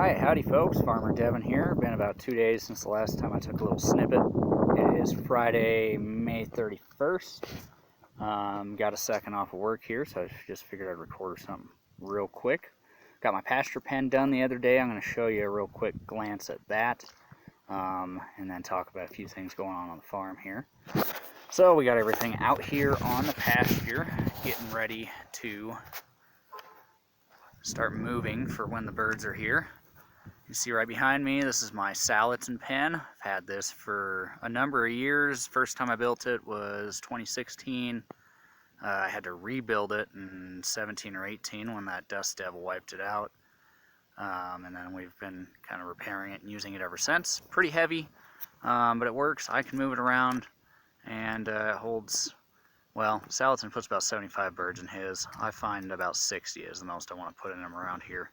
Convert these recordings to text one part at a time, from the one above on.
Alright, howdy folks, Farmer Devin here. Been about 2 days since the last time I took a little snippet. It is Friday, May 31st. Got a second off of work here, so I just figured I'd record something real quick. Got my pasture pen done the other day. I'm going to show you a real quick glance at that, and then talk about a few things going on the farm here. So we got everything out here on the pasture, getting ready to start moving for when the birds are here. You see right behind me, this is my Salatin pen. I've had this for a number of years. First time I built it was 2016. I had to rebuild it in 17 or 18 when that dust devil wiped it out. And then we've been kind of repairing it and using it ever since. Pretty heavy, but it works. I can move it around, and it holds, well, Salatin puts about 75 birds in his. I find about 60 is the most I want to put in them around here.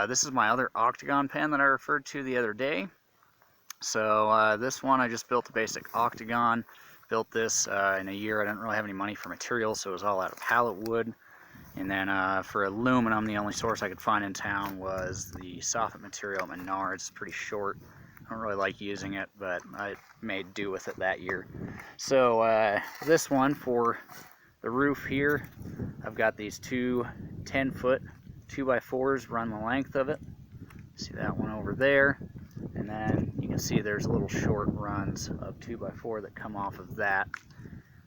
This is my other octagon pen that I referred to the other day. So this one I just built the basic octagon. Built this in a year. I didn't really have any money for materials, so it was all out of pallet wood. And then for aluminum, the only source I could find in town was the soffit material at Menards. It's pretty short. I don't really like using it, but I made do with it that year. So this one for the roof here, I've got these two 10-foot 2x4s run the length of it. See that one over there, and then you can see there's little short runs of 2x4 that come off of that,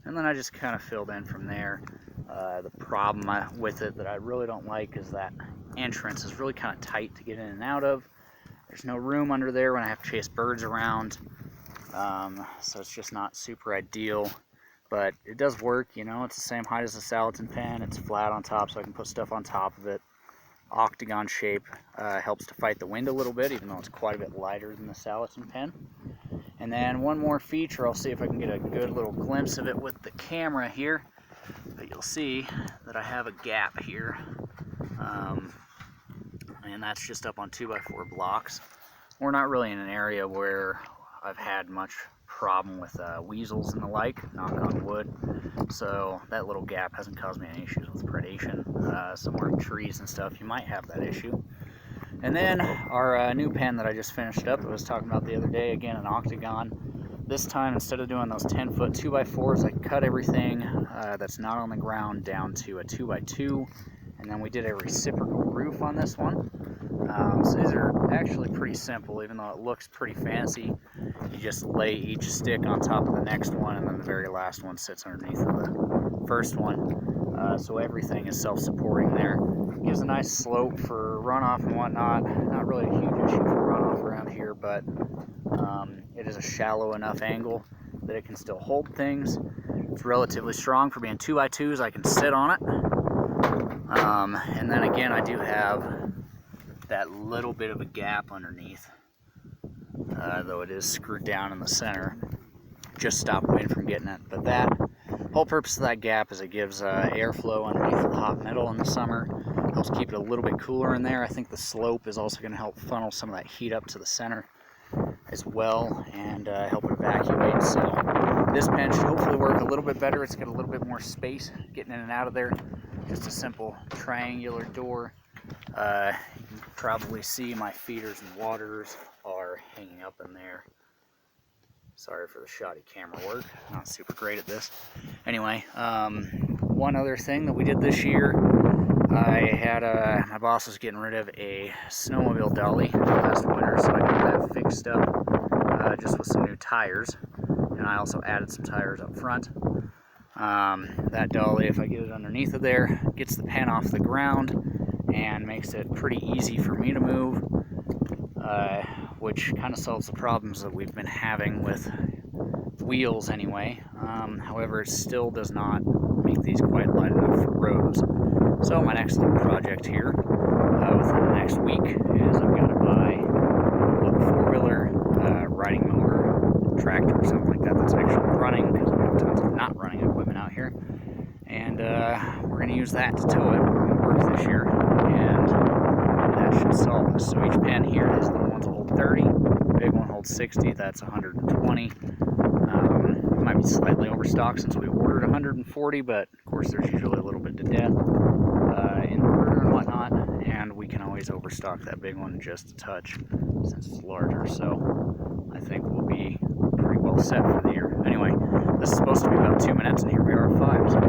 and then I just kind of filled in from there. The problem with it that I really don't like is that entrance is really kind of tight to get in and out of. There's no room under there when I have to chase birds around, so it's just not super ideal. But it does work, you know. It's the same height as the Salatin pen. It's flat on top, so I can put stuff on top of it. Octagon shape helps to fight the wind a little bit, even though it's quite a bit lighter than the Salatin pen. And then one more feature, I'll see if I can get a good little glimpse of it with the camera here. But you'll see that I have a gap here, and that's just up on 2x4 blocks. We're not really in an area where I've had much problem with weasels and the like, knock on wood, so that little gap hasn't caused me any issues with predation. Somewhere in trees and stuff you might have that issue. And then our new pen that I just finished up, I was talking about the other day, again an octagon. This time, instead of doing those 10-foot 2x4s, I cut everything that's not on the ground down to a 2x2, and then we did a reciprocal roof on this one. So these are actually pretty simple, even though it looks pretty fancy. You just lay each stick on top of the next one, and then the very last one sits underneath of the first one. So everything is self-supporting there. Gives a nice slope for runoff and whatnot. Not really a huge issue for runoff around here, but it is a shallow enough angle that it can still hold things. It's relatively strong for being 2x2s. I can sit on it. And then again, I do have that little bit of a gap underneath, though it is screwed down in the center. Just stop wind from getting it. But that whole purpose of that gap is it gives airflow underneath the hot metal in the summer. Helps keep it a little bit cooler in there. I think the slope is also going to help funnel some of that heat up to the center as well, and help it evacuate. So this pen should hopefully work a little bit better. It's got a little bit more space getting in and out of there. Just a simple triangular door. You can probably see my feeders and waters are hanging up in there. Sorry for the shoddy camera work, not super great at this. Anyway, one other thing that we did this year, I had my boss was getting rid of a snowmobile dolly last winter, so I got that fixed up just with some new tires, and I also added some tires up front. That dolly, if I get it underneath of there, gets the pen off the ground and makes it pretty easy for me to move, which kind of solves the problems that we've been having with wheels anyway. However, it still does not make these quite light enough for roads. So my next little project here within the next week is I've got to buy a little four-wheeler riding mower, tractor, or something like that that's actually running, because we have tons of not running equipment out here. And we're going to use that to tow it. We're going to work this year, and that should solve this. So each pen here is, the ones that hold 30, the big one holds 60, that's 120. Might be slightly overstocked since we ordered 140, but of course there's usually a little bit to death in the brooder and whatnot, and we can always overstock that big one just a touch since it's larger. So I think we'll be pretty well set for the year. Anyway, this is supposed to be about 2 minutes, and here we are at 5. So